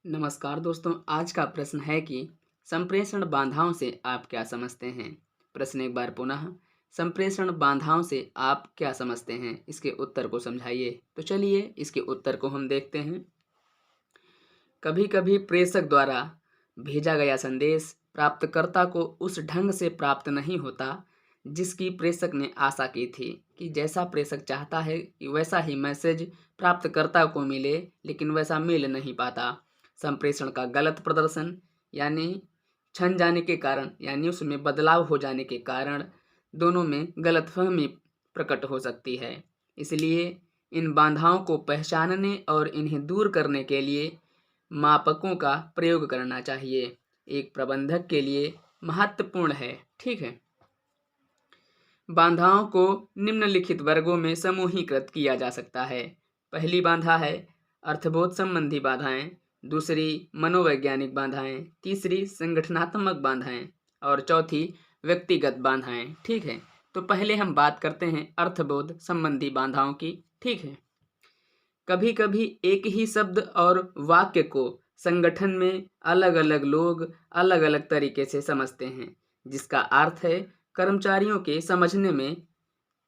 नमस्कार दोस्तों, आज का प्रश्न है कि संप्रेषण बाधाओं से आप क्या समझते हैं। प्रश्न एक बार पुनः, संप्रेषण बाधाओं से आप क्या समझते हैं, इसके उत्तर को समझाइए। तो चलिए इसके उत्तर को हम देखते हैं। कभी कभी प्रेषक द्वारा भेजा गया संदेश प्राप्तकर्ता को उस ढंग से प्राप्त नहीं होता जिसकी प्रेषक ने आशा की थी। कि जैसा प्रेषक चाहता है कि वैसा ही मैसेज प्राप्तकर्ता को मिले, लेकिन वैसा मिल नहीं पाता। संप्रेषण का गलत प्रदर्शन यानी छन जाने के कारण, यानी उसमें बदलाव हो जाने के कारण दोनों में गलतफहमी प्रकट हो सकती है। इसलिए इन बाधाओं को पहचानने और इन्हें दूर करने के लिए मापकों का प्रयोग करना चाहिए। एक प्रबंधक के लिए महत्वपूर्ण है। ठीक है, बाधाओं को निम्नलिखित वर्गों में समूहीकृत किया जा सकता है। पहली बाधा है अर्थबोध संबंधी बाधाएं, दूसरी मनोवैज्ञानिक बाधाएं, तीसरी संगठनात्मक बाधाएं और चौथी व्यक्तिगत बाधाएं। ठीक है, तो पहले हम बात करते हैं अर्थबोध संबंधी बाधाओं की। ठीक है, कभी कभी एक ही शब्द और वाक्य को संगठन में अलग अलग लोग अलग अलग तरीके से समझते हैं, जिसका अर्थ है कर्मचारियों के समझने में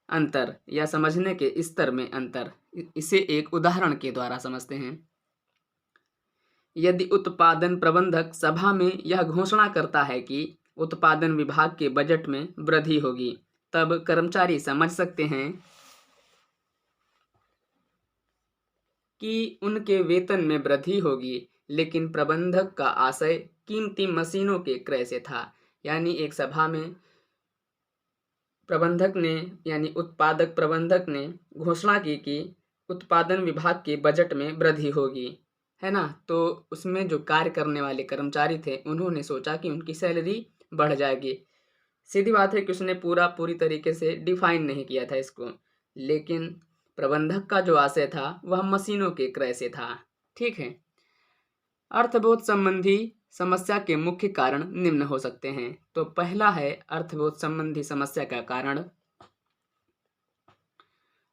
अंतर या समझने के स्तर में अंतर। इसे एक उदाहरण के द्वारा समझते हैं। यदि उत्पादन प्रबंधक सभा में यह घोषणा करता है कि उत्पादन विभाग के बजट में वृद्धि होगी, तब कर्मचारी समझ सकते हैं कि उनके वेतन में वृद्धि होगी, लेकिन प्रबंधक का आशय कीमती मशीनों के क्रय से था। यानी एक सभा में प्रबंधक ने यानी उत्पादक प्रबंधक ने घोषणा की कि उत्पादन विभाग के बजट में वृद्धि होगी, है ना। तो उसमें जो कार्य करने वाले कर्मचारी थे, उन्होंने सोचा कि उनकी सैलरी बढ़ जाएगी। सीधी बात है कि उसने पूरी तरीके से डिफाइन नहीं किया था इसको, लेकिन प्रबंधक का जो आशय था वह मशीनों के क्रय से था। ठीक है, अर्थबोध संबंधी समस्या के मुख्य कारण निम्न हो सकते हैं। तो पहला है अर्थबोध संबंधी समस्या का कारण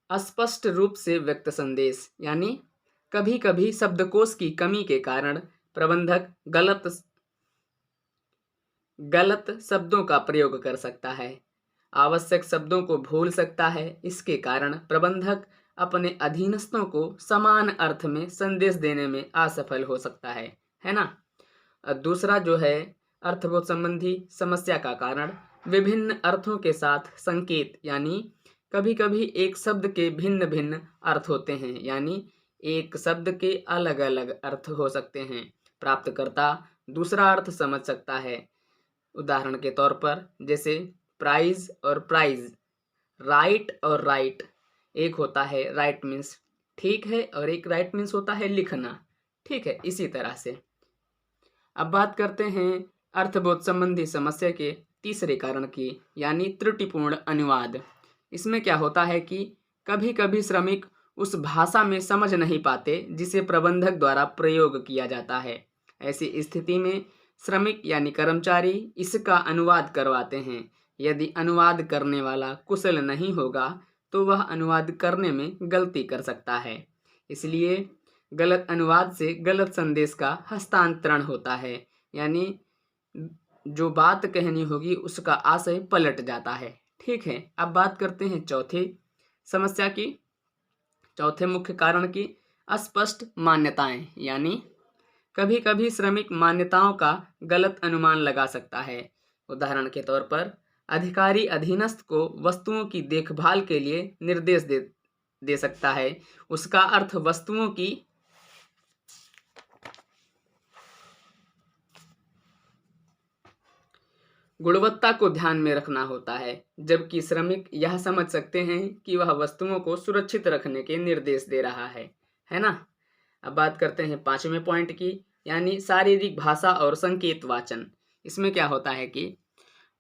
अस्पष्ट रूप से व्यक्त संदेश, यानी कभी कभी शब्दकोश की कमी के कारण प्रबंधक गलत शब्दों का प्रयोग कर सकता है, आवश्यक शब्दों को भूल सकता है। इसके कारण प्रबंधक अपने अधीनस्थों को समान अर्थ में संदेश देने में असफल हो सकता है ना। दूसरा जो है अर्थबोध संबंधी समस्या का कारण विभिन्न अर्थों के साथ संकेत, यानी कभी कभी एक शब्द के भिन्न भिन्न अर्थ होते हैं, यानी एक शब्द के अलग अलग अर्थ हो सकते हैं। प्राप्तकर्ता दूसरा अर्थ समझ सकता है। उदाहरण के तौर पर जैसे प्राइज और प्राइज, राइट और राइट। एक होता है राइट मीन्स ठीक है और एक राइट मीन्स होता है लिखना। ठीक है, इसी तरह से अब बात करते हैं अर्थबोध संबंधी समस्या के तीसरे कारण की, यानी त्रुटिपूर्ण अनुवाद। इसमें क्या होता है कि कभी कभी श्रमिक उस भाषा में समझ नहीं पाते जिसे प्रबंधक द्वारा प्रयोग किया जाता है। ऐसी स्थिति में श्रमिक यानी कर्मचारी इसका अनुवाद करवाते हैं। यदि अनुवाद करने वाला कुशल नहीं होगा तो वह अनुवाद करने में गलती कर सकता है। इसलिए गलत अनुवाद से गलत संदेश का हस्तांतरण होता है, यानी जो बात कहनी होगी उसका आशय पलट जाता है। ठीक है, अब बात करते हैं चौथी समस्या की, चौथे मुख्य कारण की अस्पष्ट मान्यताएं। यानी कभी कभी श्रमिक मान्यताओं का गलत अनुमान लगा सकता है। उदाहरण के तौर पर अधिकारी अधीनस्थ को वस्तुओं की देखभाल के लिए निर्देश दे सकता है। उसका अर्थ वस्तुओं की गुणवत्ता को ध्यान में रखना होता है, जबकि श्रमिक यह समझ सकते हैं कि वह वस्तुओं को सुरक्षित रखने के निर्देश दे रहा है ना। अब बात करते हैं पांचवें पॉइंट की, यानी शारीरिक भाषा और संकेत वाचन। इसमें क्या होता है कि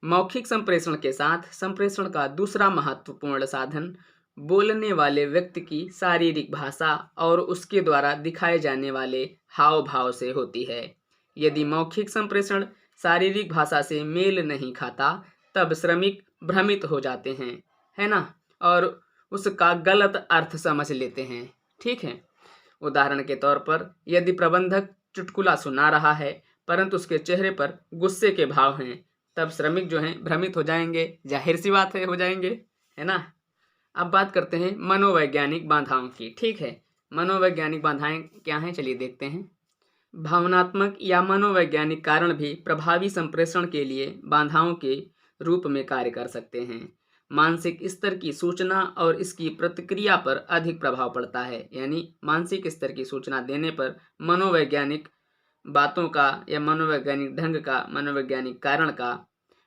मौखिक संप्रेषण के साथ संप्रेषण का दूसरा महत्वपूर्ण साधन बोलने वाले व्यक्ति की शारीरिक भाषा और उसके द्वारा दिखाए जाने वाले हाव भाव से होती है। यदि मौखिक संप्रेषण शारीरिक भाषा से मेल नहीं खाता, तब श्रमिक भ्रमित हो जाते हैं, है ना, और उसका गलत अर्थ समझ लेते हैं। ठीक है, उदाहरण के तौर पर यदि प्रबंधक चुटकुला सुना रहा है परंतु उसके चेहरे पर गुस्से के भाव हैं, तब श्रमिक जो हैं भ्रमित हो जाएंगे, जाहिर सी बात है हो जाएंगे, है ना। अब बात करते हैं मनोवैज्ञानिक बाधाओं की। ठीक है, मनोवैज्ञानिक बाधाएं क्या हैं, चलिए देखते हैं। भावनात्मक या मनोवैज्ञानिक कारण भी प्रभावी संप्रेषण के लिए बाधाओं के रूप में कार्य कर सकते हैं। मानसिक स्तर की सूचना और इसकी प्रतिक्रिया पर अधिक प्रभाव पड़ता है, यानी मानसिक स्तर की सूचना देने पर मनोवैज्ञानिक बातों का या मनोवैज्ञानिक ढंग का, मनोवैज्ञानिक कारण का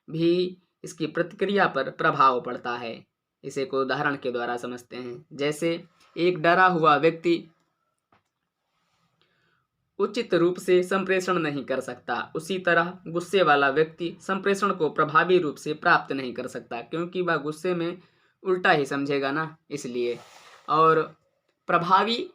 भी इसकी प्रतिक्रिया पर प्रभाव पड़ता है। इसे को उदाहरण के द्वारा समझते हैं। जैसे एक डरा हुआ व्यक्ति उचित रूप से संप्रेषण नहीं कर सकता, उसी तरह गुस्से वाला व्यक्ति संप्रेषण को प्रभावी रूप से प्राप्त नहीं कर सकता, क्योंकि वह गुस्से में उल्टा ही समझेगा ना, इसलिए। और प्रभावी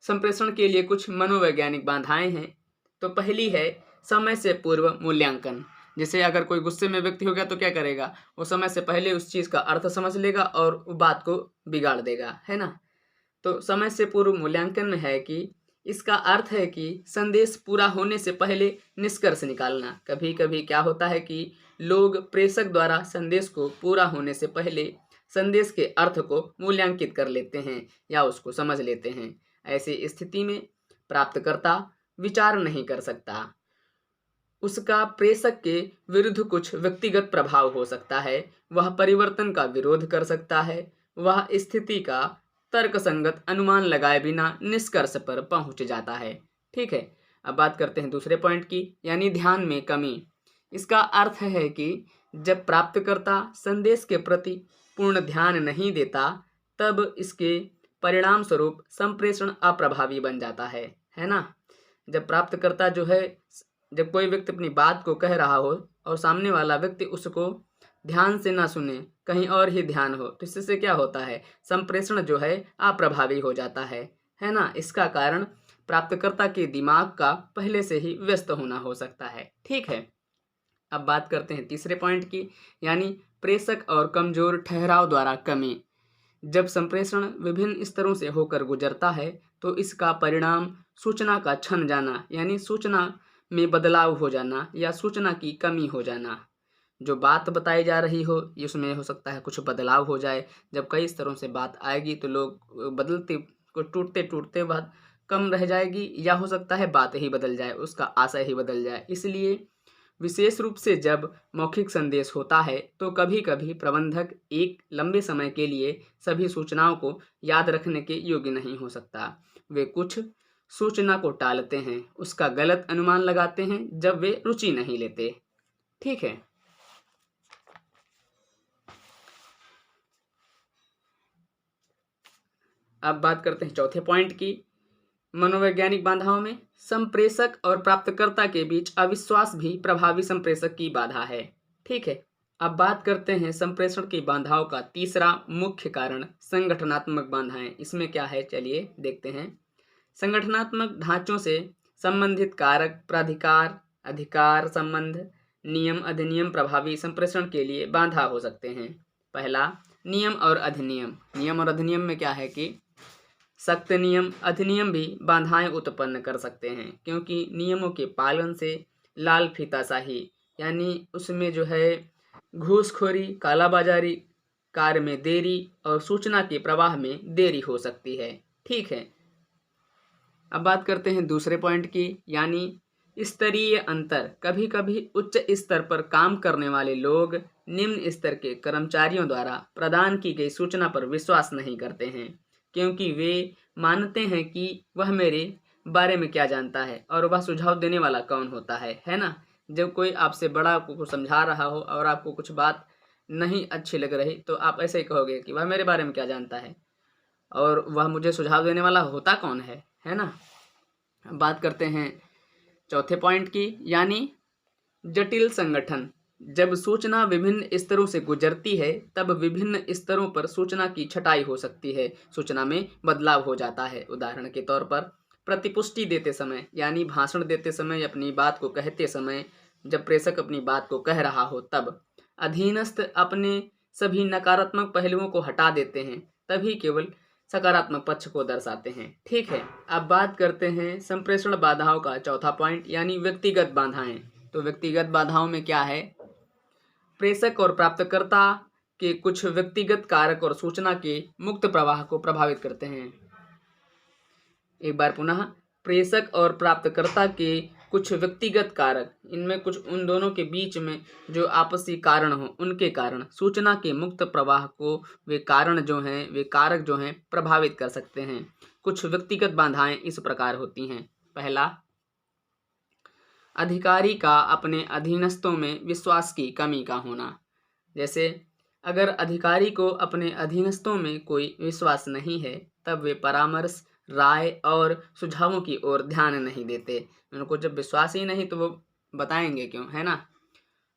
संप्रेषण के लिए कुछ मनोवैज्ञानिक बाधाएं हैं। तो पहली है समय से पूर्व मूल्यांकन। जैसे अगर कोई गुस्से में व्यक्ति हो गया तो क्या करेगा, वो समय से पहले उस चीज़ का अर्थ समझ लेगा और बात को बिगाड़ देगा, है ना। तो समय से पूर्व मूल्यांकन में है कि इसका अर्थ है कि संदेश पूरा होने से पहले निष्कर्ष निकालना। कभी कभी क्या होता है कि लोग प्रेषक द्वारा संदेश को पूरा होने से पहले संदेश के अर्थ को मूल्यांकित कर लेते हैं या उसको समझ लेते हैं। ऐसी स्थिति में प्राप्तकर्ता विचार नहीं कर सकता, उसका प्रेषक के विरुद्ध कुछ व्यक्तिगत प्रभाव हो सकता है, वह परिवर्तन का विरोध कर सकता है, वह स्थिति का तर्कसंगत अनुमान लगाए बिना निष्कर्ष पर पहुंच जाता है। ठीक है, अब बात करते हैं दूसरे पॉइंट की, यानी ध्यान में कमी। इसका अर्थ है कि जब प्राप्तकर्ता संदेश के प्रति पूर्ण ध्यान नहीं देता तब इसके परिणाम स्वरूप संप्रेषण अप्रभावी बन जाता है ना। जब प्राप्तकर्ता जो है, जब कोई व्यक्ति अपनी बात को कह रहा हो और सामने वाला व्यक्ति उसको ध्यान से ना सुने, कहीं और ही ध्यान हो, तो इससे क्या होता है, संप्रेषण जो है अप्रभावी हो जाता है ना। इसका कारण प्राप्तकर्ता के दिमाग का पहले से ही व्यस्त होना हो सकता है। ठीक है, अब बात करते हैं तीसरे पॉइंट की, यानी प्रेषक और कमजोर ठहराव द्वारा कमी। जब संप्रेषण विभिन्न स्तरों से होकर गुजरता है तो इसका परिणाम सूचना का छन जाना, यानी सूचना में बदलाव हो जाना या सूचना की कमी हो जाना। जो बात बताई जा रही हो उसमें हो सकता है कुछ बदलाव हो जाए। जब कई स्तरों से बात आएगी तो लोग बदलते को टूटते टूटते बात कम रह जाएगी, या हो सकता है बात ही बदल जाए, उसका आशय ही बदल जाए। इसलिए विशेष रूप से जब मौखिक संदेश होता है तो कभी कभी प्रबंधक एक लंबे समय के लिए सभी सूचनाओं को याद रखने के योग्य नहीं हो सकता। वे कुछ सूचना को टालते हैं, उसका गलत अनुमान लगाते हैं जब वे रुचि नहीं लेते। ठीक है, अब बात करते हैं चौथे पॉइंट की। मनोवैज्ञानिक बाधाओं में संप्रेषक और प्राप्तकर्ता के बीच अविश्वास भी प्रभावी संप्रेषक की बाधा है। ठीक है, अब बात करते हैं संप्रेषण की बाधाओं का तीसरा मुख्य कारण, संगठनात्मक बाधाएं। इसमें क्या है, चलिए देखते हैं। संगठनात्मक ढांचों से संबंधित कारक, प्राधिकार, अधिकार संबंध, नियम, अधिनियम प्रभावी संप्रेषण के लिए बाधा हो सकते हैं। पहला, नियम और अधिनियम। नियम और अधिनियम में क्या है कि सख्त नियम, अधिनियम भी बाधाएं उत्पन्न कर सकते हैं, क्योंकि नियमों के पालन से लाल फीताशाही, यानी उसमें जो है घूसखोरी, कालाबाजारी, कार्य में देरी और सूचना के प्रवाह में देरी हो सकती है। ठीक है, अब बात करते हैं दूसरे पॉइंट की, यानी स्तरीय अंतर। कभी कभी उच्च स्तर पर काम करने वाले लोग निम्न स्तर के कर्मचारियों द्वारा प्रदान की गई सूचना पर विश्वास नहीं करते हैं, क्योंकि वे मानते हैं कि वह मेरे बारे में क्या जानता है और वह सुझाव देने वाला कौन होता है ना। जब कोई आपसे बड़ा आपको कुछ समझा रहा हो और आपको कुछ बात नहीं अच्छी लग रही तो आप ऐसे ही कहोगे कि वह मेरे बारे में क्या जानता है और वह मुझे सुझाव देने वाला होता कौन है ना। बात करते हैं चौथे पॉइंट की, यानी जटिल संगठन। जब सूचना विभिन्न स्तरों से गुजरती है तब विभिन्न स्तरों पर सूचना की छटाई हो सकती है, सूचना में बदलाव हो जाता है। उदाहरण के तौर पर प्रतिपुष्टि देते समय, यानी भाषण देते समय, अपनी बात को कहते समय, जब प्रेषक अपनी बात को कह रहा हो तब अधीनस्थ अपने सभी नकारात्मक पहलुओं को हटा देते हैं, तभी केवल सकारात्मक पक्ष को दर्शाते हैं। ठीक है, अब बात करते हैं संप्रेषण बाधाओं का चौथा पॉइंट, यानी व्यक्तिगत बाधाएं। तो व्यक्तिगत बाधाओं में क्या है? प्रेषक और प्राप्तकर्ता के कुछ व्यक्तिगत कारक और सूचना के मुक्त प्रवाह को प्रभावित करते हैं। एक बार पुनः, प्रेषक और प्राप्तकर्ता के कुछ व्यक्तिगत कारक, इनमें कुछ उन दोनों के बीच में जो आपसी कारण हो, उनके कारण सूचना के मुक्त प्रवाह को वे कारण जो हैं, वे कारक जो हैं, प्रभावित कर सकते हैं। कुछ व्यक्तिगत बाधाएं इस प्रकार होती हैं। पहला, अधिकारी का अपने अधीनस्थों में विश्वास की कमी का होना। जैसे अगर अधिकारी को अपने अधीनस्थों में कोई विश्वास नहीं है, तब वे परामर्श, राय और सुझावों की ओर ध्यान नहीं देते। उनको जब विश्वास ही नहीं तो वो बताएंगे क्यों, है ना।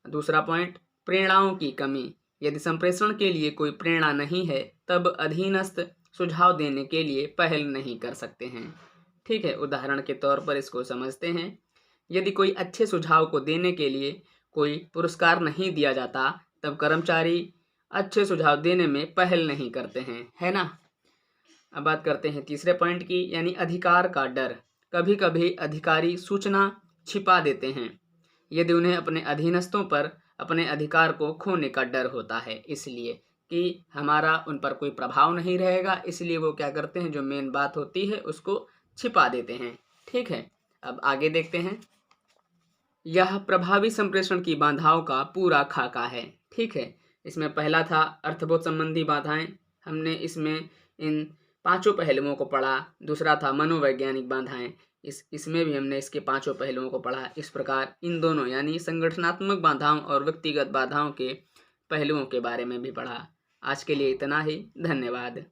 दूसरा पॉइंट, प्रेरणाओं की कमी। यदि संप्रेषण के लिए कोई प्रेरणा नहीं है, तब अधीनस्थ सुझाव देने के लिए पहल नहीं कर सकते हैं। ठीक है, उदाहरण के तौर पर इसको समझते हैं। यदि कोई अच्छे सुझाव को देने के लिए कोई पुरस्कार नहीं दिया जाता, तब कर्मचारी अच्छे सुझाव देने में पहल नहीं करते हैं, है ना। अब बात करते हैं तीसरे पॉइंट की, यानी अधिकार का डर। कभी कभी अधिकारी सूचना छिपा देते हैं, यदि उन्हें अपने अधीनस्थों पर अपने अधिकार को खोने का डर होता है, इसलिए कि हमारा उन पर कोई प्रभाव नहीं रहेगा, इसलिए वो क्या करते हैं, जो मेन बात होती है उसको छिपा देते हैं। ठीक है, अब आगे देखते हैं। यह प्रभावी संप्रेषण की बाधाओं का पूरा खाका है। ठीक है, इसमें पहला था अर्थबोध संबंधी बाधाएं, हमने इसमें इन 5 पहलुओं को पढ़ा। दूसरा था मनोवैज्ञानिक बाधाएं, इसमें भी हमने इसके 5 पहलुओं को पढ़ा। इस प्रकार इन दोनों यानी संगठनात्मक बाधाओं और व्यक्तिगत बाधाओं के पहलुओं के बारे में भी पढ़ा। आज के लिए इतना ही, धन्यवाद।